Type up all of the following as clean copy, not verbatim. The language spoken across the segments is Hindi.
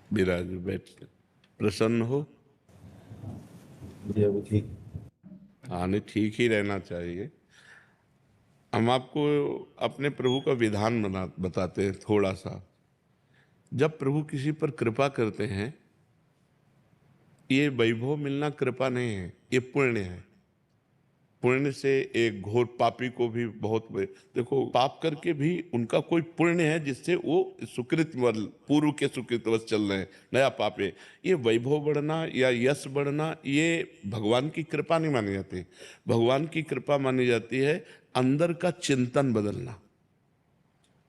विराज बैठ, प्रसन्न हो। जी अभी ठीक। हाँ, नहीं, ठीक ही रहना चाहिए। हम आपको अपने प्रभु का विधान बताते हैं थोड़ा सा। जब प्रभु किसी पर कृपा करते हैं, ये वैभव मिलना कृपा नहीं है, ये पुण्य है। पुण्य से एक घोर पापी को भी देखो, पाप करके भी उनका कोई पुण्य है जिससे वो सुकृत पूर्व के सुकृतवश चल रहे हैं, नया पाप है। ये वैभव बढ़ना या यश बढ़ना, ये भगवान की कृपा नहीं मानी जाती। भगवान की कृपा मानी जाती है अंदर का चिंतन बदलना,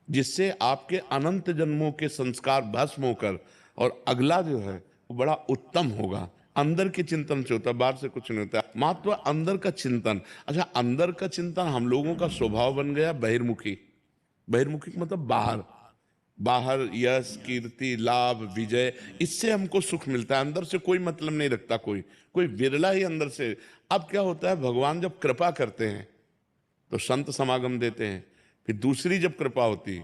जिससे आपके अनंत जन्मों के संस्कार भस्म होकर और अगला जो है वो बड़ा उत्तम होगा। अंदर के चिंतन से होता है, बाहर से कुछ नहीं होता। मात्र अंदर का चिंतन। अच्छा, अंदर का चिंतन हम लोगों का स्वभाव बन गया बहिर्मुखी। बहिर्मुखी मतलब बाहर। बाहर यश, कीर्ति, लाभ, विजय, इससे हमको सुख मिलता है। अंदर से कोई मतलब नहीं रखता कोई, कोई विरला ही अंदर से। अब क्या होता है, भगवान जब कृपा करते हैं तो संत समागम देते हैं, फिर दूसरी जब कृपा होती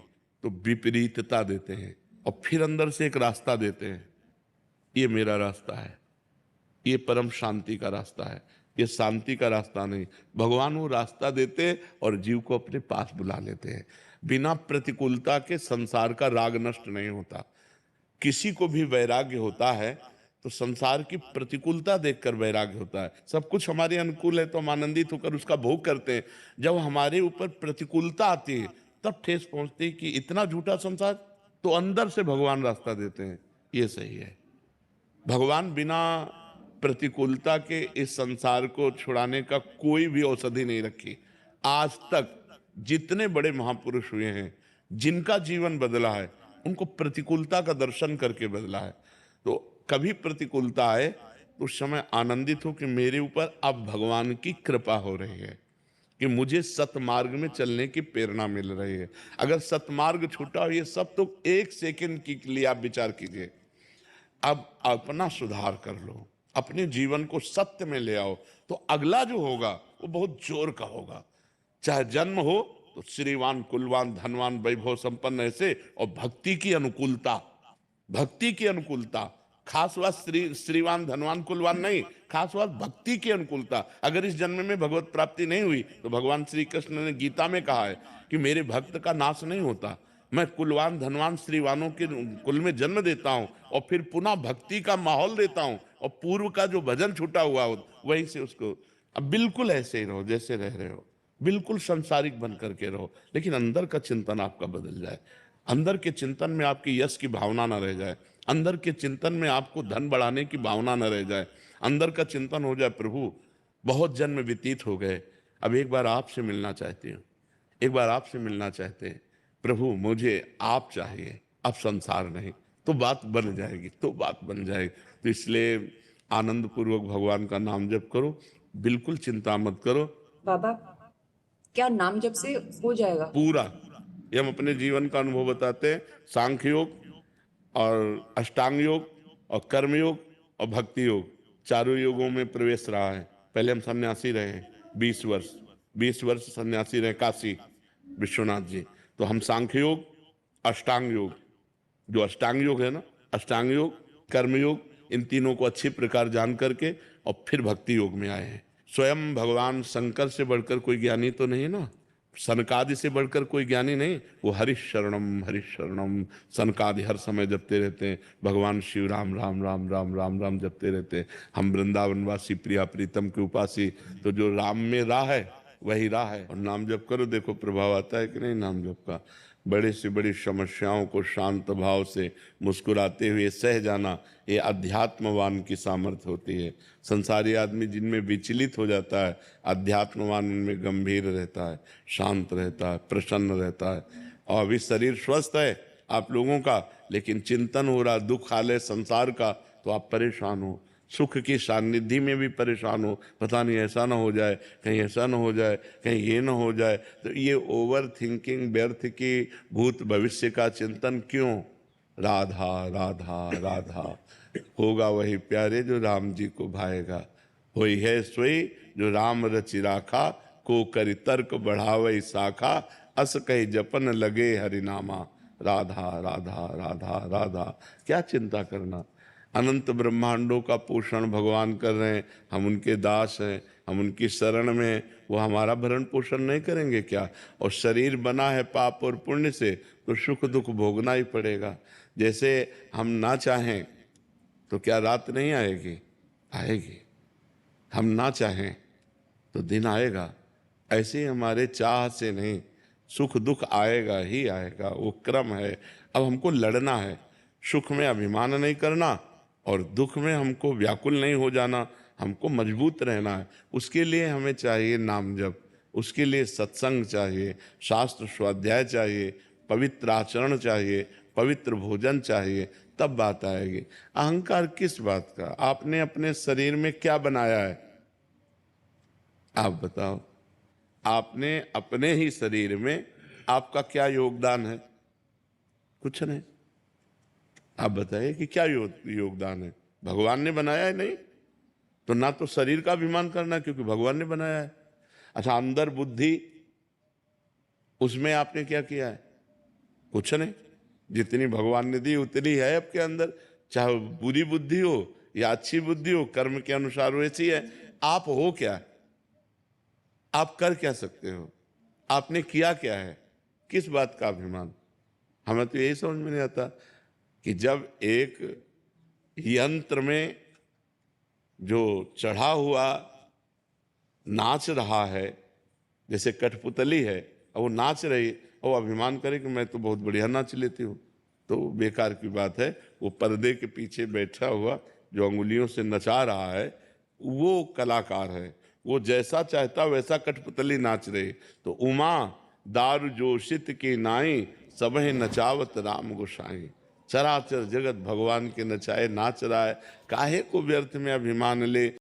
तो विपरीतता देते हैं, और फिर अंदर से एक रास्ता देते हैं, ये मेरा रास्ता है, ये परम शांति का रास्ता है, ये शांति का रास्ता नहीं। भगवान वो रास्ता देते हैं और जीव को अपने पास बुला लेते हैं। बिना प्रतिकूलता के संसार का राग नष्ट नहीं होता। किसी को भी वैराग्य होता है तो संसार की प्रतिकूलता देखकर वैराग्य होता है। सब कुछ हमारे अनुकूल है तो हम आनंदित होकर उसका भोग करते हैं। जब हमारे ऊपर प्रतिकूलता आती है तब ठेस पहुंचती है कि इतना झूठा संसार। तो अंदर से भगवान रास्ता देते हैं, ये सही है। भगवान बिना प्रतिकूलता के इस संसार को छुड़ाने का कोई भी औषधि नहीं रखी। आज तक जितने बड़े महापुरुष हुए हैं, जिनका जीवन बदला है, उनको प्रतिकूलता का दर्शन करके बदला है। तो कभी प्रतिकूलता आए तो उस समय आनंदित हो कि मेरे ऊपर अब भगवान की कृपा हो रही है, कि मुझे सतमार्ग में चलने की प्रेरणा मिल रही है। अगर सतमार्ग छूटा हो, ये सब तो एक सेकंड के लिए आप विचार कीजिए। अब अपना सुधार कर लो, अपने जीवन को सत्य में ले आओ, तो अगला जो होगा वो बहुत जोर का होगा। चाहे जन्म हो तो श्रीवान, कुलवान, धनवान, वैभव संपन्न ऐसे, और भक्ति की अनुकूलता। भक्ति की अनुकूलता, खास बात श्रीवान, धनवान, कुलवान नहीं, खास बात भक्ति की अनुकूलता। अगर इस जन्म में भगवत प्राप्ति नहीं हुई तो भगवान श्री कृष्ण ने गीता में कहा है कि मेरे भक्त का नाश नहीं होता। मैं कुलवान, धनवान, श्रीवानों के कुल में जन्म देता हूं और फिर पुनः भक्ति का माहौल देता हूं, और पूर्व का जो भजन छूटा हुआ हो वहीं से उसको। अब बिल्कुल ऐसे ही रहो जैसे रह रहे हो, बिल्कुल संसारिक बन करके रहो, लेकिन अंदर का चिंतन आपका बदल जाए। अंदर के चिंतन में आपकी यश की भावना न रह जाए। अंदर के चिंतन में आपको धन बढ़ाने की भावना न रह जाए। अंदर का चिंतन हो जाए, प्रभु बहुत जन्म व्यतीत हो गए, अब एक बार आपसे मिलना चाहती हूँ, एक बार आपसे मिलना चाहते हैं प्रभु, मुझे आप चाहिए, अब संसार नहीं। तो बात बन जाएगी, तो बात बन जाएगी। तो इसलिए आनंद पूर्वक भगवान का नाम जप करो, बिल्कुल चिंता मत करो। बाबा, क्या नाम जप से हो जाएगा? पूरा, ये हम अपने जीवन का अनुभव बताते हैं। सांख्य योग और अष्टांग योग और कर्म योग और भक्ति योग, चारों योगों में प्रवेश रहा है। पहले हम सन्यासी रहे हैं 20 वर्ष, 20 वर्ष सन्यासी रहे काशी विश्वनाथ जी। तो हम सांख्य योग, अष्टांग योग, जो अष्टांग योग है ना, अष्टांग योग, कर्म योग, इन तीनों को अच्छी प्रकार जान करके और फिर भक्ति योग में आए हैं। स्वयं भगवान शंकर से बढ़कर कोई ज्ञानी तो नहीं ना, सनकादि से बढ़कर कोई ज्ञानी नहीं। वो हरिशरणम हरिशरणम सनकादि हर समय जपते रहते हैं। भगवान शिव राम राम राम राम राम राम जपते रहते हैं। हम वृंदावनवासी प्रिया प्रीतम के उपासी, तो जो राम में राह है वही राह है। और नाम जप करो, देखो प्रभाव आता है कि नहीं नाम जप का। बड़े से बड़ी समस्याओं को शांत भाव से मुस्कुराते हुए सह जाना, ये अध्यात्मवान की सामर्थ्य होती है। संसारी आदमी जिनमें विचलित हो जाता है, अध्यात्मवान उनमें गंभीर रहता है, शांत रहता है, प्रसन्न रहता है। और अभी शरीर स्वस्थ है आप लोगों का, लेकिन चिंतन हो रहा, दुख हाल है संसार का, तो आप परेशान हो। सुख की सानिध्य में भी परेशान हो, पता नहीं ऐसा ना हो जाए, कहीं ऐसा ना हो जाए, कहीं ये ना हो जाए। तो ये ओवर थिंकिंग, व्यर्थ की भूत भविष्य का चिंतन क्यों? राधा राधा राधा, होगा वही प्यारे जो राम जी को भाएगा। होई है सोई जो राम रचि राखा, को करि तर्क बढ़ावई शाखा, अस कही जपन लगे हरिनामा। राधा राधा राधा राधा। क्या चिंता करना, अनंत ब्रह्मांडों का पोषण भगवान कर रहे हैं, हम उनके दास हैं, हम उनकी शरण में हैं, वो हमारा भरण पोषण नहीं करेंगे क्या? और शरीर बना है पाप और पुण्य से, तो सुख दुख भोगना ही पड़ेगा। जैसे हम ना चाहें तो क्या रात नहीं आएगी? आएगी। हम ना चाहें तो दिन आएगा। ऐसे ही हमारे चाह से नहीं, सुख दुख आएगा ही आएगा, वो क्रम है। अब हमको लड़ना है, सुख में अभिमान नहीं करना और दुख में हमको व्याकुल नहीं हो जाना, हमको मजबूत रहना है। उसके लिए हमें चाहिए नाम जप, उसके लिए सत्संग चाहिए, शास्त्र स्वाध्याय चाहिए, पवित्र आचरण चाहिए, पवित्र भोजन चाहिए, तब बात आएगी। अहंकार किस बात का? आपने अपने शरीर में क्या बनाया है? आप बताओ। आपने अपने ही शरीर में आपका क्या योगदान है? कुछ नहीं। आप बताइए कि क्या योगदान है? भगवान ने बनाया है? नहीं। तो ना तो शरीर का अभिमान करना, क्योंकि भगवान ने बनाया है। अच्छा, अंदर बुद्धि, उसमें आपने क्या किया है? कुछ नहीं। जितनी भगवान ने दी उतनी है आपके अंदर, चाहे बुरी बुद्धि हो या अच्छी बुद्धि हो, कर्म के अनुसार वैसी है। आप हो क्या? आप कर क्या सकते हो? आपने किया क्या है? किस बात का अभिमान? हमें तो यही समझ में नहीं आता कि जब एक यंत्र में जो चढ़ा हुआ नाच रहा है, जैसे कठपुतली है, और वो नाच रही, और अभिमान करे कि मैं तो बहुत बढ़िया नाच लेती हूँ, तो बेकार की बात है। वो पर्दे के पीछे बैठा हुआ जो अंगुलियों से नचा रहा है, वो कलाकार है। वो जैसा चाहता वैसा कठपुतली नाच रही। तो उमा दारू जोशित की नाई, सबह नचावत राम गोसाई। चराचर जगत भगवान के नचाए नाच रहा है, काहे को व्यर्थ में अभिमान ले।